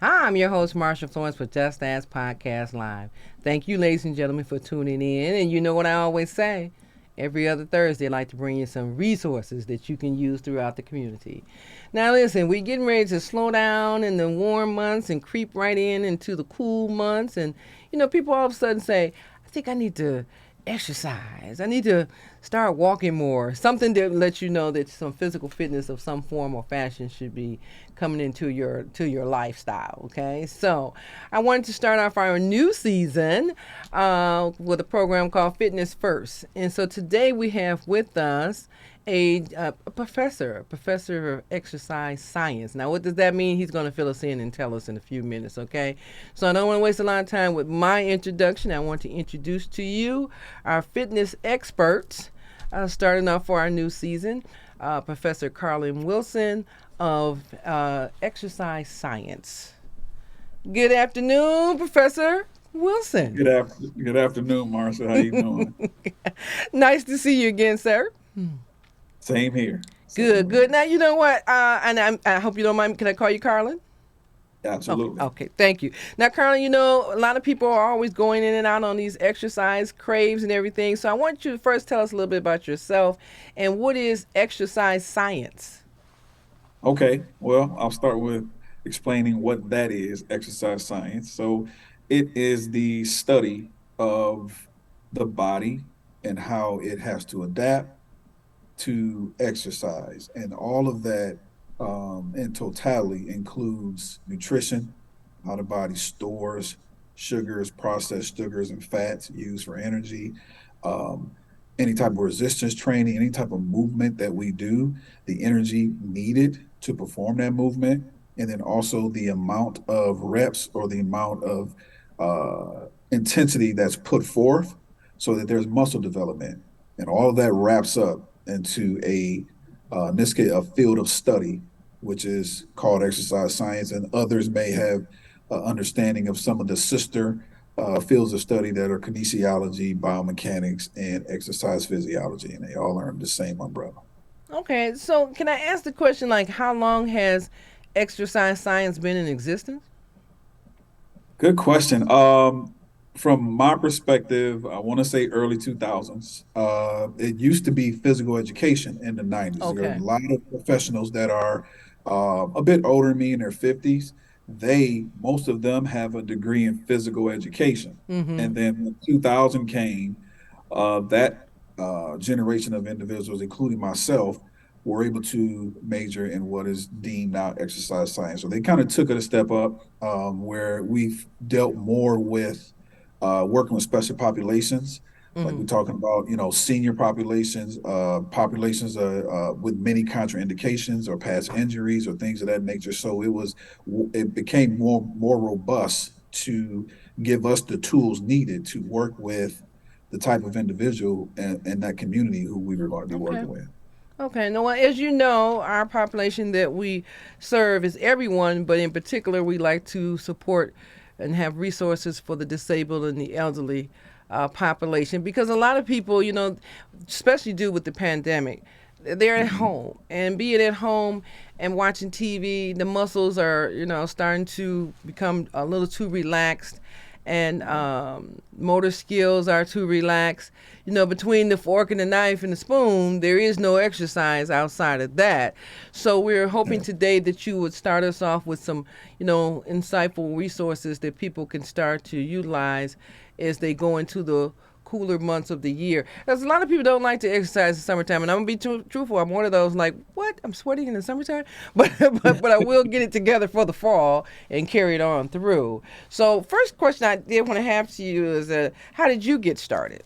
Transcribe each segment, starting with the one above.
Hi, I'm your host, Marsha Florence, for Just Ask Podcast Live. Thank you, ladies and gentlemen, for tuning in. And you know what I always say, every other Thursday, I like to bring you some resources that you can use throughout the community. Now, listen, we're getting ready to slow down in the warm months and creep right in into the cool months. And, people all of a sudden say, I think I need to exercise. I need to start walking more. Something that lets you know that some physical fitness of some form or fashion should be coming into your lifestyle. Okay, so I wanted to start off our new season with a program called Fitness First, and so today we have with us a professor of exercise science. Now, what does that mean? He's going to fill us in and tell us in a few minutes, okay? So I don't want to waste a lot of time with my introduction. I want to introduce to you our fitness experts, starting off for our new season, Professor Carlin Wilson of exercise science. Good afternoon, Professor Wilson. Good afternoon, Marcia. How you doing? Nice to see you again, sir. Same here. Good. Now, you know what? And I hope you don't mind. Can I call you Carlin? Absolutely. Okay, thank you. Now, Carlin, a lot of people are always going in and out on these exercise craves and everything. So I want you to first tell us a little bit about yourself and what is exercise science? Okay. Well, I'll start with explaining what that is, exercise science. So it is the study of the body and how it has to adapt to exercise, and all of that in totality includes nutrition, how the body stores sugars, processed sugars and fats used for energy, any type of resistance training, any type of movement that we do, the energy needed to perform that movement, and then also the amount of reps or the amount of intensity that's put forth so that there's muscle development. And all of that wraps up into in this case, a field of study, which is called exercise science, and others may have understanding of some of the sister fields of study that are kinesiology, biomechanics, and exercise physiology, and they all are under the same umbrella. Okay, so can I ask the question, like, how long has exercise science been in existence? Good question. From my perspective, I want to say early 2000s. It used to be physical education in the 90s. There are Okay. a lot of professionals that are a bit older than me in their 50s. Most of them have a degree in physical education. Mm-hmm. And then when 2000 came, that generation of individuals, including myself, were able to major in what is deemed now exercise science. So they kind of took it a step up, where we've dealt more with working with special populations, like Mm-hmm. we're talking about, senior populations, populations with many contraindications or past injuries or things of that nature. So it became more robust to give us the tools needed to work with the type of individual in that community who we were going to be Okay. working with. Okay. Now, well, as you know, our population that we serve is everyone, but in particular, we like to support and have resources for the disabled and the elderly population, because a lot of people, especially due with the pandemic, they're at Mhm. home, and being at home and watching TV, the muscles are, starting to become a little too relaxed, and motor skills are too relaxed. Between the fork and the knife and the spoon, there is no exercise outside of that. So we're hoping today that you would start us off with some, insightful resources that people can start to utilize as they go into the cooler months of the year. Because a lot of people don't like to exercise in summertime, and I'm gonna be truthful. I'm one of those like, what? I'm sweating in the summertime, but but I will get it together for the fall and carry it on through. So, first question I did want to have to you is, how did you get started?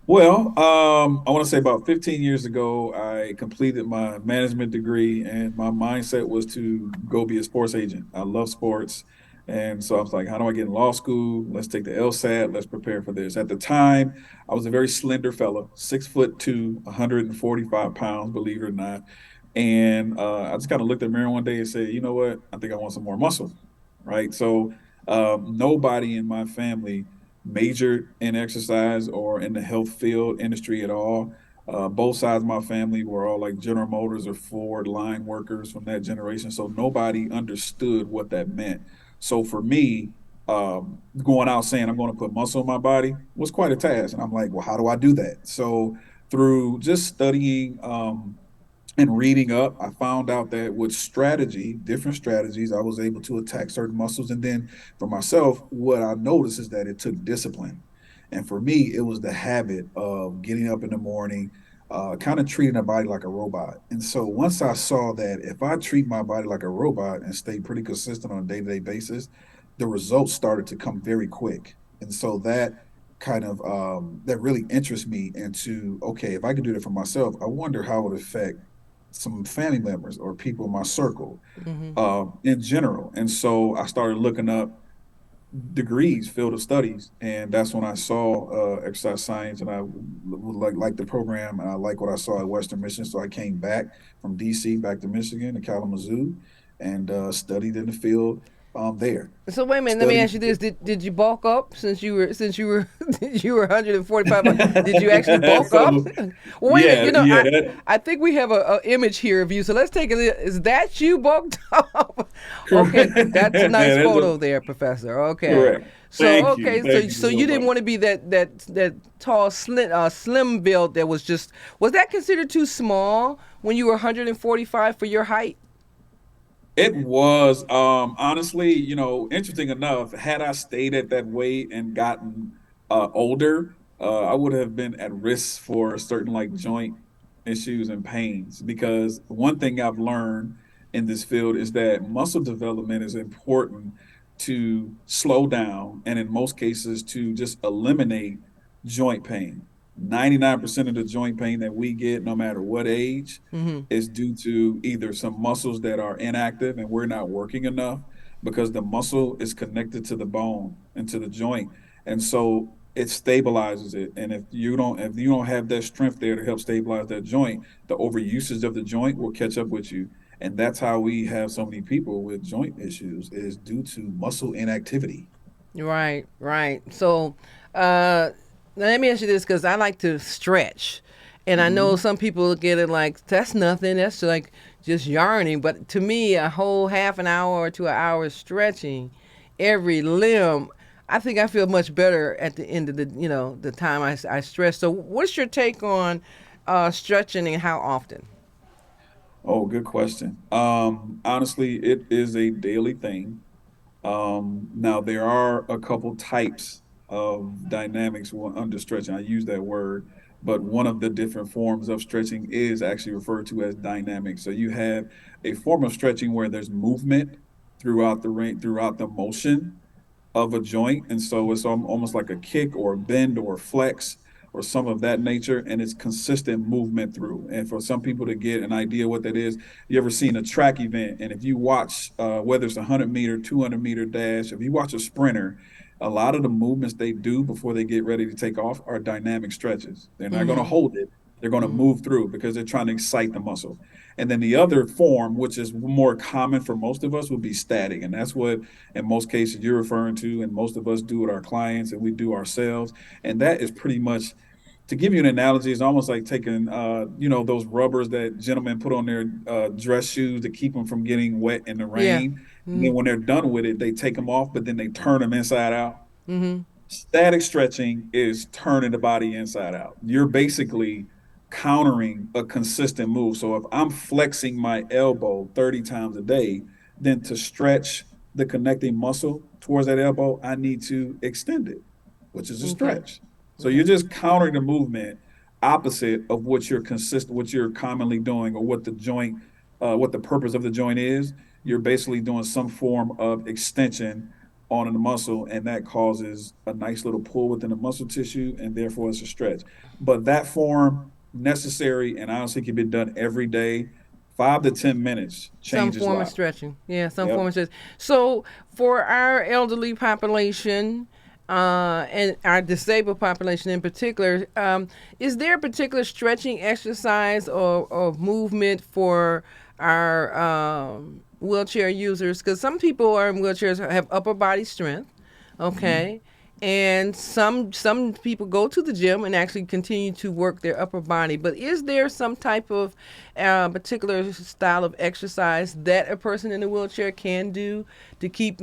Well, I want to say about 15 years ago, I completed my management degree, and my mindset was to go be a sports agent. I love sports. And so I was like, how do I get in law school? Let's take the LSAT. Let's prepare for this. At the time, I was a very slender fellow, 6'2", 145 pounds, believe it or not. And I just kind of looked at the mirror one day and said, you know what? I think I want some more muscle. Right. So nobody in my family majored in exercise or in the health field industry at all. Both sides of my family were all like General Motors or Ford line workers from that generation. So nobody understood what that meant. So for me, going out saying I'm going to put muscle in my body was quite a task. And I'm like, well, how do I do that? So through just studying and reading up, I found out that with strategy, different strategies, I was able to attack certain muscles. And then for myself, what I noticed is that it took discipline. And for me, it was the habit of getting up in the morning, kind of treating the body like a robot. And so once I saw that if I treat my body like a robot and stay pretty consistent on a day-to-day basis, the results started to come very quick. And so that kind of that really interests me into, okay, if I could do that for myself, I wonder how it would affect some family members or people in my circle Mm-hmm. in general. And so I started looking up degrees, field of studies, and that's when I saw exercise science, and I like the program, and I like what I saw at Western Michigan. So I came back from DC back to Michigan to Kalamazoo, and studied in the field there. So wait a minute. Let me Studied. ask you this: Did you bulk up since you were you were 145? Did you actually bulk up? So Well, wait a minute. yeah, yeah, I think we have a image here of you. So let's take a look. Is that you bulked up? Okay, correct. that's a nice That's photo there, Professor. Okay. correct. So Thank you, okay, so thank you so so you didn't much. want to be that tall, slim build that was that considered too small when you were 145 for your height? It was honestly, interesting enough, had I stayed at that weight and gotten older, I would have been at risk for certain like joint issues and pains. Because one thing I've learned in this field is that muscle development is important to slow down and in most cases to just eliminate joint pain. 99% of the joint pain that we get, no matter what age, Mm-hmm. is due to either some muscles that are inactive and we're not working enough because the muscle is connected to the bone and to the joint. And so it stabilizes it. And if you don't have that strength there to help stabilize that joint, the overusage of the joint will catch up with you. And that's how we have so many people with joint issues is due to muscle inactivity. Right, right. So, uh, now let me ask you this because I like to stretch. And I know Mhm. some people look at it like, that's nothing. That's like just yarning. But to me, a whole half an hour to an hour stretching every limb, I think I feel much better at the end of the time I stretch. So, what's your take on stretching and how often? Oh, good question. Honestly, it is a daily thing. Now there are a couple types of dynamics under stretching. I use that word, but one of the different forms of stretching is actually referred to as dynamic. So you have a form of stretching where there's movement throughout the motion of a joint. And so it's almost like a kick or a bend or a flex or some of that nature. And it's consistent movement through. And for some people to get an idea what that is, you ever seen a track event? And if you watch, whether it's a 100-meter, 200-meter dash, if you watch a sprinter, a lot of the movements they do before they get ready to take off are dynamic stretches. They're not going to Mm-hmm. hold it. They're going to Mm-hmm. move through because they're trying to excite the muscle. And then the other form, which is more common for most of us, would be static. And that's what in most cases you're referring to, and most of us do with our clients and we do ourselves. And that is pretty much, to give you an analogy, it's almost like taking, those rubbers that gentlemen put on their dress shoes to keep them from getting wet in the Yeah. rain. And Mm-hmm. then when they're done with it, they take them off, but then they turn them inside out. Mm-hmm. Static stretching is turning the body inside out. You're basically countering a consistent move. So if I'm flexing my elbow 30 times a day, then to stretch the connecting muscle towards that elbow, I need to extend it. which is a Okay. stretch. So you're Okay. just countering the movement opposite of what you're commonly doing, or what the purpose of the joint is. You're basically doing some form of extension on the muscle, and that causes a nice little pull within the muscle tissue, and therefore it's a stretch. But that form necessary, and honestly can be done every day. 5 to 10 minutes Some changes form of lives. stretching. Yeah, some Yep. form of stretching. So for our elderly population, and our disabled population in particular, is there a particular stretching exercise or movement for our wheelchair users? Because some people are in wheelchairs have upper body strength, Mhm. okay, and some people go to the gym and actually continue to work their upper body. But is there some type of particular style of exercise that a person in a wheelchair can do to keep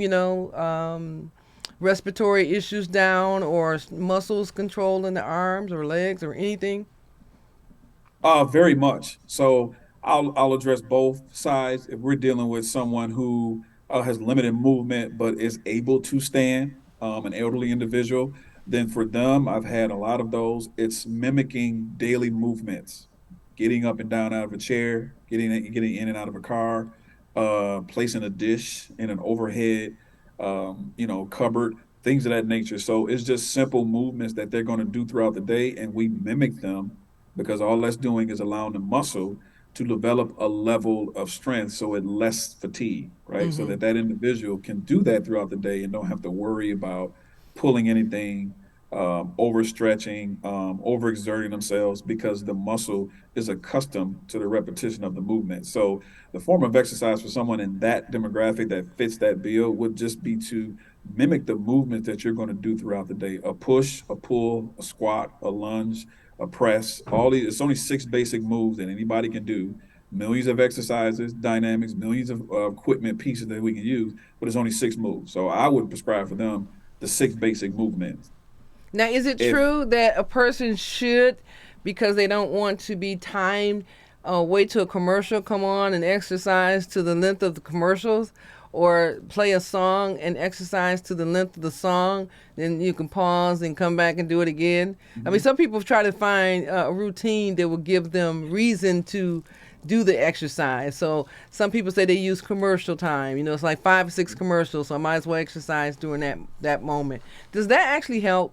respiratory issues down or muscles controlled in the arms or legs or anything? Very much. So I'll address both sides. If we're dealing with someone who has limited movement but is able to stand, an elderly individual, then for them, I've had a lot of those. It's mimicking daily movements, getting up and down out of a chair, getting in and out of a car, placing a dish in an overhead, cupboard, things of that nature. So it's just simple movements that they're going to do throughout the day, and we mimic them because all that's doing is allowing the muscle to develop a level of strength so it less fatigue, right? So Mm-hmm. that individual can do that throughout the day and don't have to worry about pulling anything, overstretching, overexerting themselves because the muscle is accustomed to the repetition of the movement. So the form of exercise for someone in that demographic that fits that bill would just be to mimic the movements that you're going to do throughout the day: a push, a pull, a squat, a lunge, a press. All these, it's only six basic moves that anybody can do. Millions of exercises, dynamics, millions of equipment pieces that we can use, but it's only six moves. So I would prescribe for them the six basic movements. Now, is it If true that a person should, because they don't want to be timed, wait till a commercial come on and exercise to the length of the commercials, or play a song and exercise to the length of the song? Then you can pause and come back and do it again. I mean, some people try to find a routine that will give them reason to do the exercise. So some people say they use commercial time. It's like 5 or 6 commercials, so I might as well exercise during that moment. Does that actually help?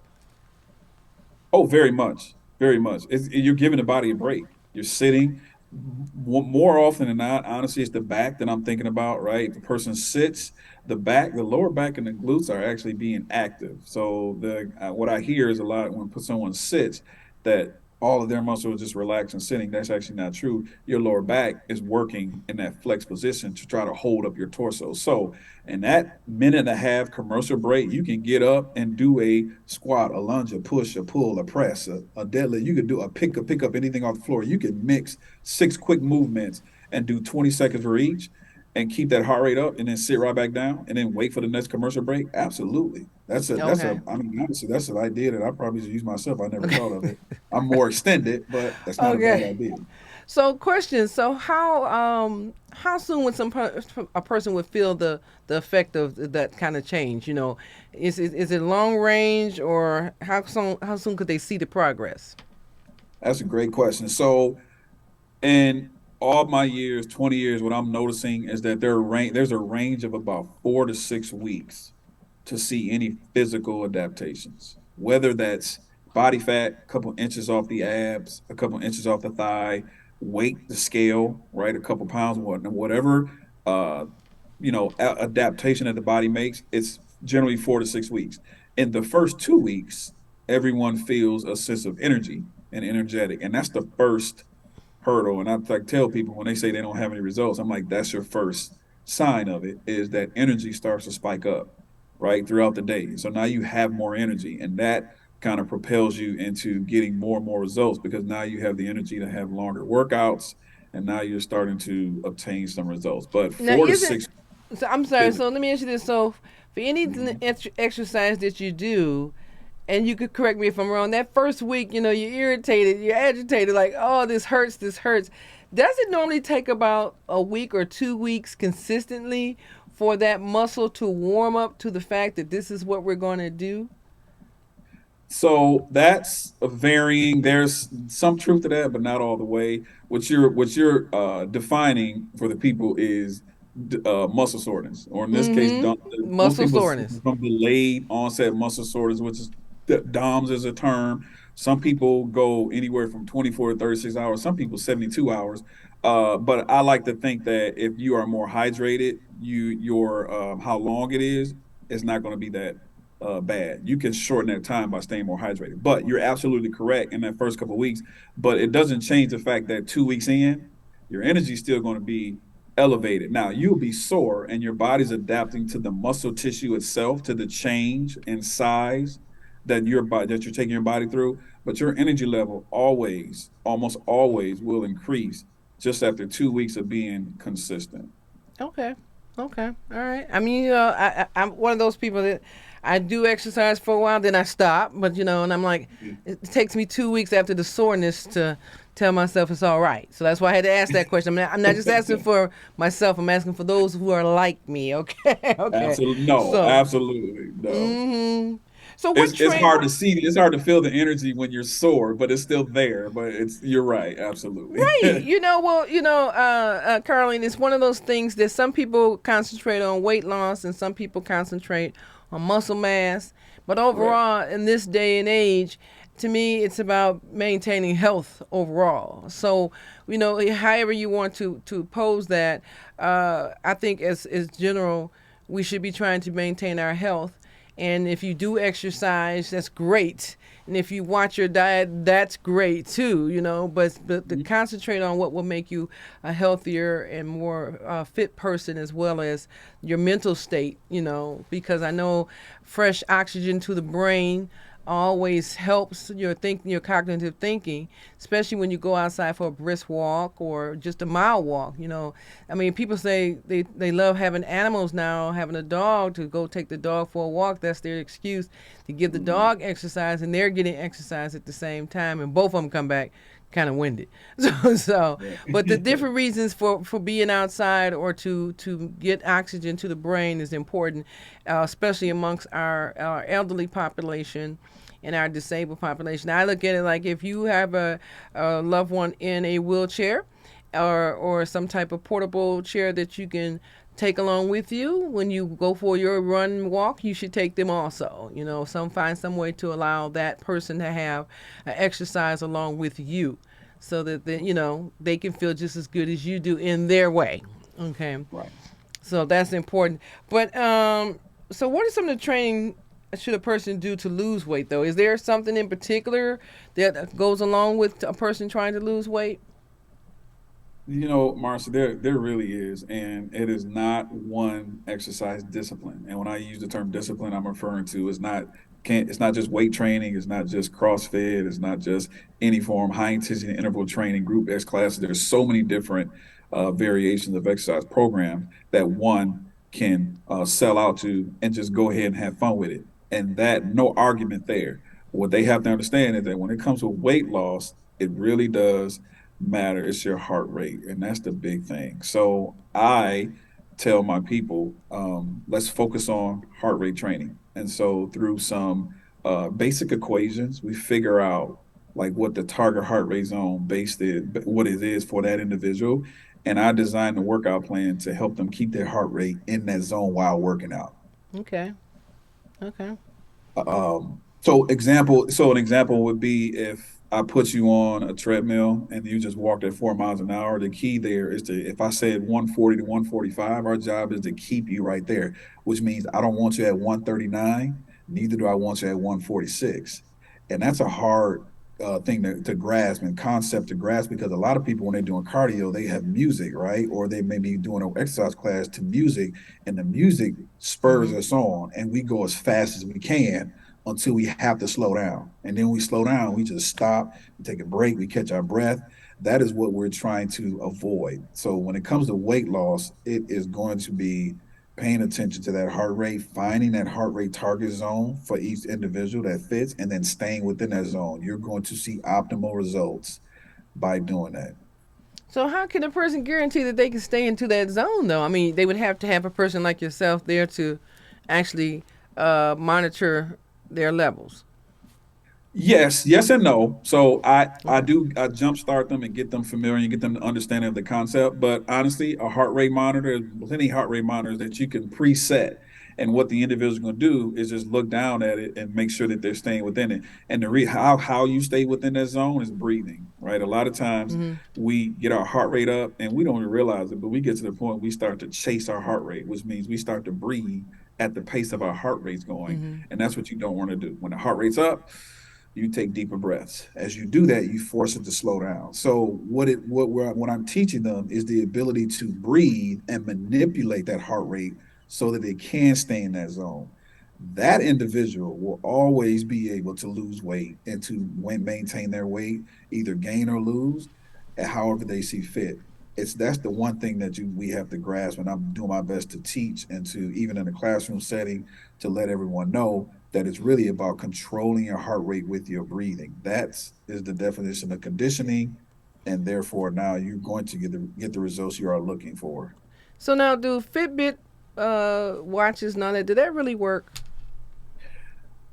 Oh, very much, very much. You're giving the body a break. You're sitting. More often than not, honestly, it's the back that I'm thinking about, right? If the person sits, the lower back and the glutes are actually being active. So what I hear is a lot when someone sits that all of their muscles just relax and sitting. That's actually not true. Your lower back is working in that flex position to try to hold up your torso. So in that minute and a half commercial break, you can get up and do a squat, a lunge, a push, a pull, a press, a deadlift. You could do pick up anything off the floor. You can mix six quick movements and do 20 seconds for each and keep that heart rate up and then sit right back down and then wait for the next commercial break. Absolutely. Okay. I mean, honestly, that's an idea that I probably should use myself. I never thought of it. I'm more extended, but that's not a bad Okay. idea. So, question. So, how soon would a person would feel the effect of that kind of change? Is it long range, or how soon could they see the progress? That's a great question. So, in all my years, 20 years, what I'm noticing is that there's a range of about 4 to 6 weeks to see any physical adaptations, whether that's body fat, a couple inches off the abs, a couple inches off the thigh, weight, the scale, right, a couple pounds, whatever, uh, adaptation that the body makes. It's generally 4 to 6 weeks. In the first 2 weeks, everyone feels a sense of energy and energetic, and that's the first hurdle. And I like tell people when they say they don't have any results, I'm like, that's your first sign of it, is that energy starts to spike up right throughout the day. So now you have more energy, and that kind of propels you into getting more and more results because now you have the energy to have longer workouts, and now you're starting to obtain some results. But Now, four to isn't six so? I'm sorry. physical. So let me ask you this. So for any Mhm. exercise that you do, and you could correct me if I'm wrong. That first week, you're irritated, you're agitated, like, oh, this hurts, this hurts. Does it normally take about a week or 2 weeks consistently for that muscle to warm up to the fact that this is what we're going to do? So that's a varying. There's some truth to that, but not all the way. What you're defining for the people is muscle soreness, or in this case, most Muscle people suffer soreness. from delayed onset muscle soreness, which is DOMS is a term. Some people go anywhere from 24 to 36 hours. Some people 72 hours. But I like to think that if you are more hydrated, your how long it is, it's not going to be that bad. You can shorten that time by staying more hydrated. But you're absolutely correct in that first couple of weeks. But it doesn't change the fact that 2 weeks in, your energy is still going to be elevated. Now you'll be sore, and your body's adapting to the muscle tissue itself, to the change in size that you're taking your body through. But your energy level always, almost always, will increase just after 2 weeks of being consistent. Okay. Okay. All right. I mean, I'm one of those people that I do exercise for a while, then I stop. But and I'm like, it takes me 2 weeks after the soreness to tell myself it's all right. So that's why I had to ask that question. I'm not just asking for myself. I'm asking for those who are like me. Okay. Okay. Absolutely no, So, absolutely no. mm-hmm. So what It's train? hard to see. It's hard to feel the energy when you're sore, but it's still there. But you're right, absolutely. Right. Well, Carlene, it's one of those things that some people concentrate on weight loss and some people concentrate on muscle mass. But Correct. overall, in this day and age, to me, it's about maintaining health overall. So, however you want to pose that, I think as general, we should be trying to maintain our health. And if you do exercise, that's great. And if you watch your diet, that's great too. But to concentrate on what will make you a healthier and more fit person, as well as your mental state. Because I know fresh oxygen to the brain always helps your cognitive thinking, especially when you go outside for a brisk walk or just a mile walk. I mean, people say they love having animals now, having a dog to go take the dog for a walk. That's their excuse to give the Mhm. dog exercise, and they're getting exercise at the same time, and both of them come back kind of winded. So, Yeah. but the different reasons for being outside or to get oxygen to the brain is important, especially amongst our elderly population and our disabled population. I look at it like if you have a loved one in a wheelchair or some type of portable chair that you can take along with you when you go for your run and walk, you should take them also. Find some way to allow that person to have exercise along with you so that they can feel just as good as you do in their way. Okay. Right. So that's important. But so what are some of the training should a person do to lose weight though? Is there something in particular that goes along with a person trying to lose weight? Marcia, there really is, and it is not one exercise discipline. And when I use the term discipline, I'm referring to it's not just weight training, it's not just CrossFit, it's not just any form high intensity interval training, group X classes. There's so many different variations of exercise programs that one can sell out to and just go ahead and have fun with it. And that no argument there. What they have to understand is that when it comes to weight loss, it really does matter. It's your heart rate, and that's the big thing. So I tell my people, let's focus on heart rate training. And so through some basic equations, we figure out like what the target heart rate zone based is, what it is for that individual. And I design the workout plan to help them keep their heart rate in that zone while working out. Okay. Okay. So an example would be if I put you on a treadmill and you just walked at 4 miles an hour. The key there is if I said 140 to 145, our job is to keep you right there, which means I don't want you at 139, neither do I want you at 146. And that's a hard thing to grasp and concept to grasp, because a lot of people, when they're doing cardio, they have music, right? Or they may be doing an exercise class to music, and the music spurs Mhm. us on, and we go as fast as we can until we have to slow down. And then we slow down, we just stop, we take a break, we catch our breath. That is what we're trying to avoid. So when it comes to weight loss, it is going to be paying attention to that heart rate, finding that heart rate target zone for each individual that fits, and then staying within that zone. You're going to see optimal results by doing that. So how can a person guarantee that they can stay into that zone though? I mean, they would have to have a person like yourself there to actually monitor their levels. Yes and no. So I Okay. do I jumpstart them and get them familiar and get them to understanding of the concept. But honestly, a heart rate monitor, there's plenty heart rate monitors that you can preset. And what the individual is going to do is just look down at it and make sure that they're staying within it. And how you stay within that zone is breathing, right? A lot of times Mm-hmm. we get our heart rate up and we don't even realize it, but we get to the point we start to chase our heart rate, which means we start to breathe at the pace of our heart rate's going. Mm-hmm. And that's what you don't want to do. When the heart rate's up, you take deeper breaths. As you do that, you force it to slow down. So what I'm teaching them is the ability to breathe and manipulate that heart rate so that they can stay in that zone. That individual will always be able to lose weight and to maintain their weight, either gain or lose, however they see fit. That's the one thing that we have to grasp, and I'm doing my best to teach and to even in a classroom setting to let everyone know that it's really about controlling your heart rate with your breathing. That is the definition of conditioning, and therefore now you're going to get the results you are looking for. So now, do Fitbit watches and all that? Did that really work?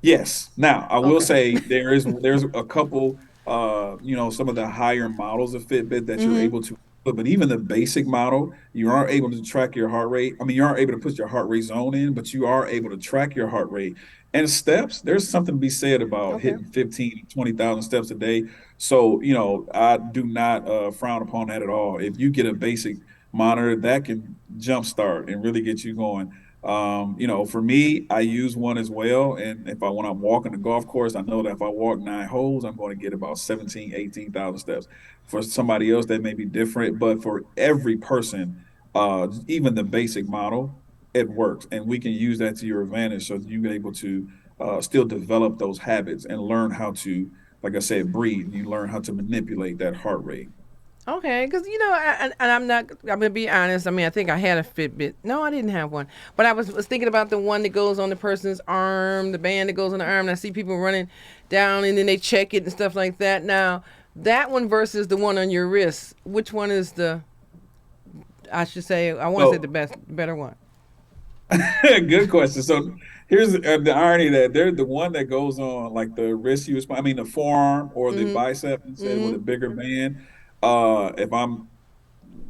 Yes. Now, I will Okay. say there's a couple some of the higher models of Fitbit that you're Mm-hmm. able to but even the basic model, you aren't able to track your heart rate. I mean, you aren't able to put your heart rate zone in, but you are able to track your heart rate. And steps, there's something to be said about Okay. hitting 15, 20,000 steps a day. So, I do not frown upon that at all. If you get a basic monitor, that can jumpstart and really get you going. For me, I use one as well. And when I'm walking the golf course, I know that if I walk 9 holes, I'm going to get about 17, 18,000 steps. For somebody else, that may be different, but for every person, even the basic model, it works. And we can use that to your advantage so that you're able to still develop those habits and learn how to, like I said, breathe. You learn how to manipulate that heart rate. Okay, because and I'm not. I'm gonna be honest. I mean, I think I had a Fitbit. No, I didn't have one, but I was thinking about the one that goes on the person's arm, the band that goes on the arm. And I see people running down, and then they check it and stuff like that. Now, that one versus the one on your wrist. Which one is the? I should say. I want to say the So better one. good question. So here's the irony that they're the one that goes on like the wrist use, I mean the forearm or the Mhm. bicep instead with a Mhm. bigger band. If I'm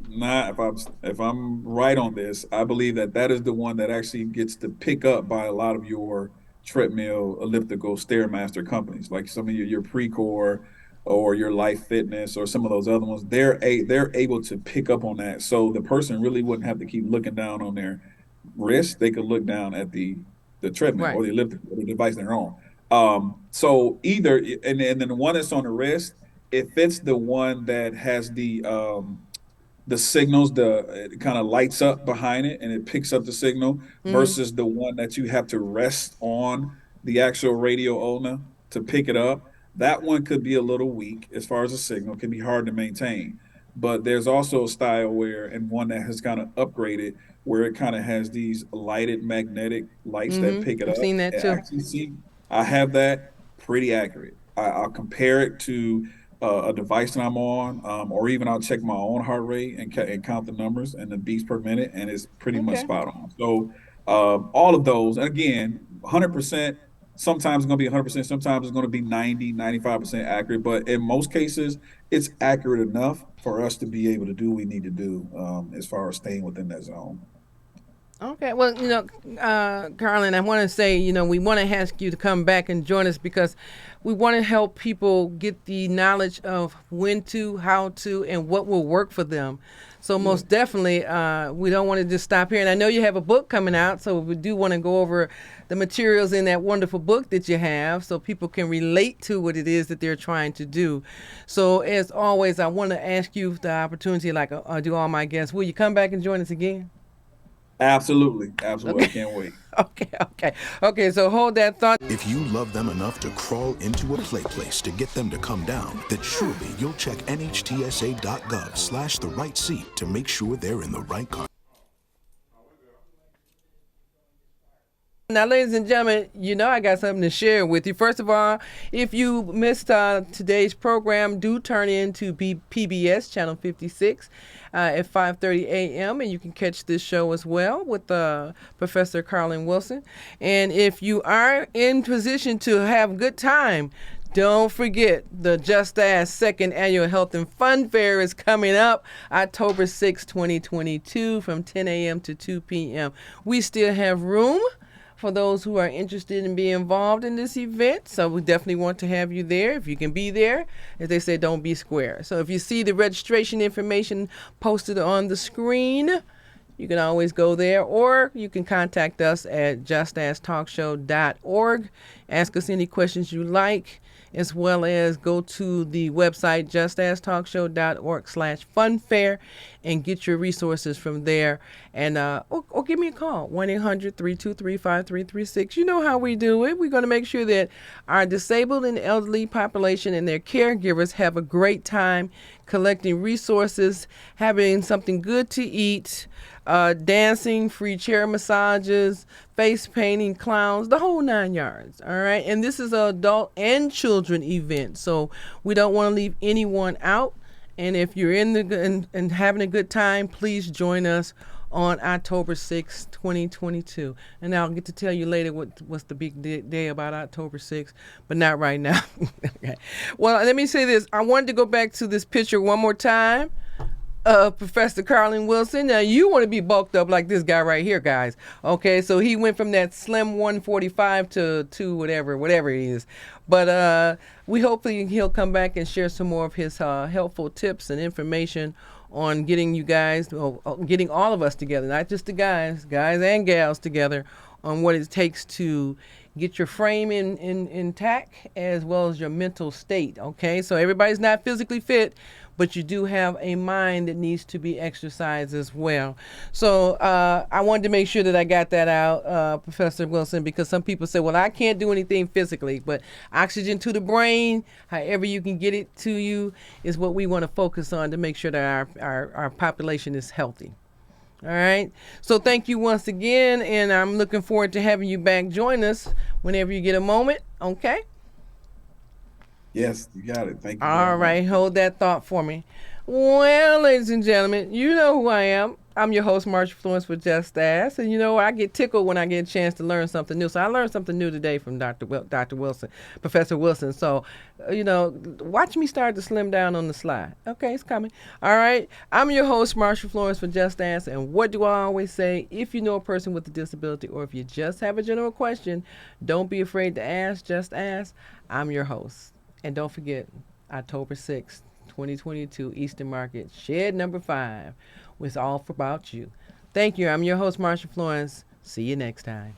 not if I'm right on this, I believe that that is the one that actually gets to pick up by a lot of your treadmill, elliptical, stairmaster companies, like some of your Precor or your Life Fitness or some of those other ones. They're able to pick up on that, so the person really wouldn't have to keep looking down on their wrist. They could look down at the treadmill Right. or the elliptical or the device they're on. So either and then the one that's on the wrist, if it's the one that has the signals, it kind of lights up behind it and it picks up the signal Mhm. versus the one that you have to rest on the actual radio ulna to pick it up. That one could be a little weak as far as the signal, can be hard to maintain. But there's also a style where, and one that has kind of upgraded, where it kind of has these lighted magnetic lights that Mhm. pick it I've up. seen that And too. actually, see, I have that pretty accurate. I'll compare it to a device that I'm on, or even I'll check my own heart rate and count the numbers and the beats per minute, and it's pretty much Okay. spot on. So all of those, and again, 100%. Sometimes it's going to be 100%. Sometimes it's going to be 90, 95% accurate. But in most cases, it's accurate enough for us to be able to do what we need to do as far as staying within that zone. Okay, well, Carlin, I want to say, we want to ask you to come back and join us because we want to help people get the knowledge of when to, how to, and what will work for them. So Yeah. most definitely, we don't want to just stop here. And I know you have a book coming out, so we do want to go over the materials in that wonderful book that you have, so people can relate to what it is that they're trying to do. So as always, I want to ask you the opportunity, like I do all my guests. Will you come back and join us again? Absolutely. Absolutely. I Okay. can't wait. Okay. So hold that thought. If you love them enough to crawl into a play place to get them to come down, then surely you'll check nhtsa.gov/the right seat to make sure they're in the right car. Now, ladies and gentlemen, I got something to share with you. First of all, if you missed today's program, do turn in to PBS Channel 56 at 5:30 a.m. and you can catch this show as well with Professor Carlin Wilson. And if you are in position to have a good time, Don't forget, the Just Ask second annual Health and Fun Fair is coming up October 6, 2022 from 10 a.m. to 2 p.m. We still have room for those who are interested in being involved in this event. So we definitely want to have you there. If you can be there, as they say, don't be square. So if you see the registration information posted on the screen, you can always go there, or you can contact us at justasktalkshow.org. Ask us any questions you like, as well as go to the website justasktalkshow.org/funfair and get your resources from there. And or give me a call, 1-800-323-5336. You know how we do it. We're going to make sure that our disabled and elderly population and their caregivers have a great time collecting resources, having something good to eat, dancing, free chair massages, face painting, clowns, the whole 9 yards. All right. And this is an adult and children event, so we don't want to leave anyone out. And if you're in the and having a good time, please join us on October 6, 2022. And I'll get to tell you later what's the big day about October 6th, but not right now. Okay. Well, let me say this. I wanted to go back to this picture one more time. Professor Carlin Wilson. Now, you want to be bulked up like this guy right here, guys. Okay, so he went from that slim 145 to whatever it is. But we hopefully he'll come back and share some more of his helpful tips and information on getting you guys, getting all of us together, not just the guys and gals together, on what it takes to get your frame intact as well as your mental state. Okay, so everybody's not physically fit, but you do have a mind that needs to be exercised as well. So I wanted to make sure that I got that out, Professor Wilson, because some people say, well, I can't do anything physically, but oxygen to the brain, however you can get it to you, is what we want to focus on to make sure that our population is healthy. All right. So thank you once again, and I'm looking forward to having you back join us whenever you get a moment. Okay? Yes, you got it. Thank you. All right, hold that thought for me. Well, ladies and gentlemen, you know who I am. I'm your host, Marcia Florence with Just Ask. And you know, I get tickled when I get a chance to learn something new. So I learned something new today from Dr. Wilson, Professor Wilson. So, watch me start to slim down on the slide. Okay, it's coming. All right. I'm your host, Marcia Florence with Just Ask. And what do I always say? If you know a person with a disability, or if you just have a general question, don't be afraid to ask. Just ask. I'm your host. And don't forget, October 6th, 2022, Eastern Market, shed number 5, was all about you. Thank you. I'm your host, Marcia Florence. See you next time.